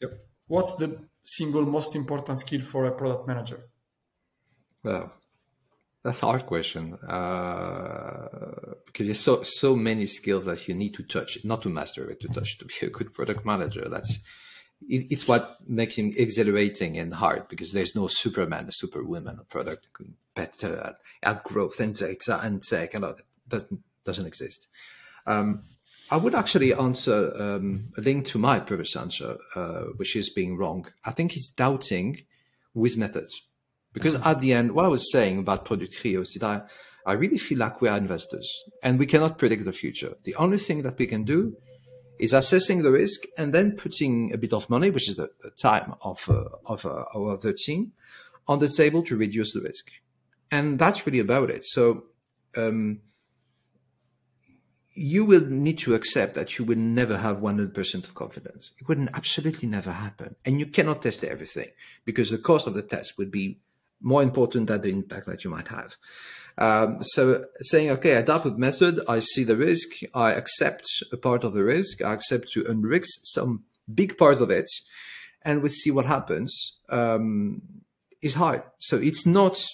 Yep. What's the single most important skill for a product manager? Well, that's a hard question because there's so many skills that you need to touch, not to master it, to touch to be a good product manager. It's what makes him exhilarating and hard, because there's no Superman or Superwoman or product better at growth and data and tech, and all that doesn't exist. I would actually answer a link to my previous answer, which is being wrong. I think it's doubting with methods. Because at the end, what I was saying about Product Trio is that I really feel like we are investors and we cannot predict the future. The only thing that we can do is assessing the risk and then putting a bit of money, which is the time of the team, on the table to reduce the risk. And that's really about it. So you will need to accept that you will never have 100% of confidence. It wouldn't absolutely never happen. And you cannot test everything, because the cost of the test would be more important than the impact that you might have. So saying, okay, I adapt with method, I see the risk, I accept a part of the risk, I accept to unrisk some big parts of it, and we see what happens, is hard. So it's not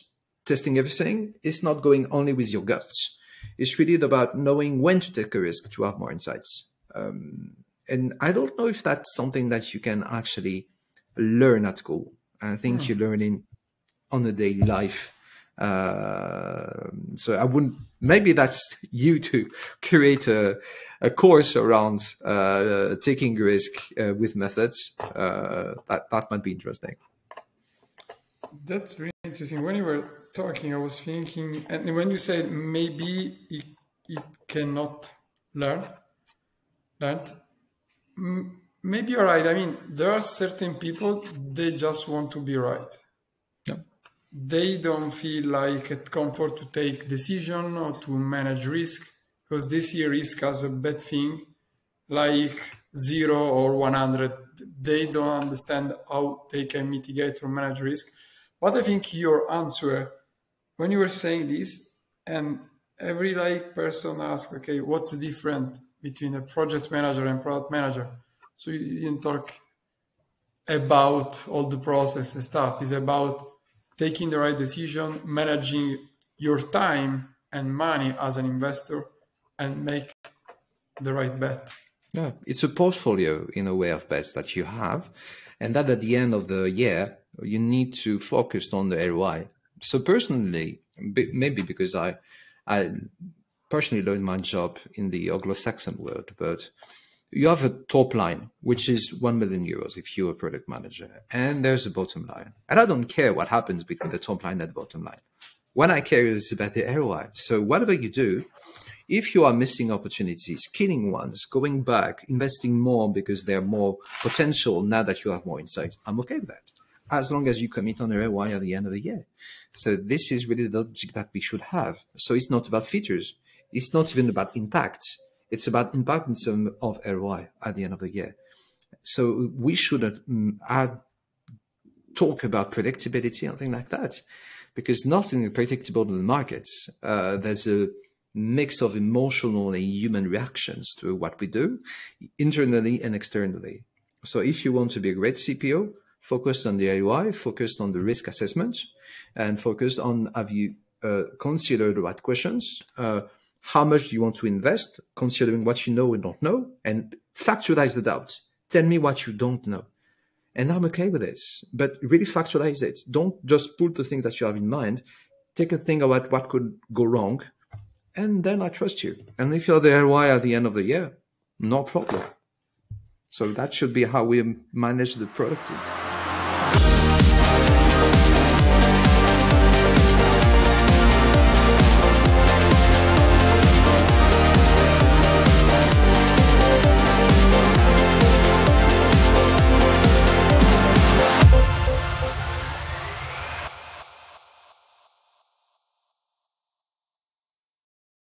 testing everything. It's not going only with your guts. It's really about knowing when to take a risk to have more insights. And I don't know if that's something that you can actually learn at school. I think you learn in on a daily life. So I wouldn't, maybe that's you to create a course around taking risk with methods. That might be interesting. That's really interesting. When you were talking, I was thinking, and when you said maybe it cannot learn, maybe you're right. I mean, there are certain people, they just want to be right. They don't feel like at comfort to take decision or to manage risk, because they see risk as a bad thing, like 0 or 100. They don't understand how they can mitigate or manage risk. But I think your answer, when you were saying this, and every person asks, okay, what's the difference between a project manager and product manager? So you didn't talk about all the process and stuff. It's about taking the right decision, managing your time and money as an investor, and make the right bet. Yeah, it's a portfolio in a way of bets that you have, and that at the end of the year, you need to focus on the ROI. So personally, maybe because I personally learned my job in the Anglo-Saxon world, but you have a top line, which is 1 million euros if you're a product manager, and there's a bottom line. And I don't care what happens between the top line and the bottom line. What I care is about the ROI. So whatever you do, if you are missing opportunities, killing ones, going back, investing more because they're more potential now that you have more insights, I'm okay with that, as long as you commit on the ROI at the end of the year. So this is really the logic that we should have. So it's not about features. It's not even about impact. It's about impact in terms of ROI at the end of the year. So we shouldn't talk about predictability or anything like that, because nothing is predictable in the markets. There's a mix of emotional and human reactions to what we do, internally and externally. So if you want to be a great CPO, focus on the ROI, focus on the risk assessment, and focus on, have you considered the right questions? How much do you want to invest, considering what you know and don't know, and factualize the doubt. Tell me what you don't know. And I'm okay with this, but really factualize it. Don't just put the thing that you have in mind. Take a think about what could go wrong, and then I trust you. And if you're the ROI at the end of the year, no problem. So that should be how we manage the product teams.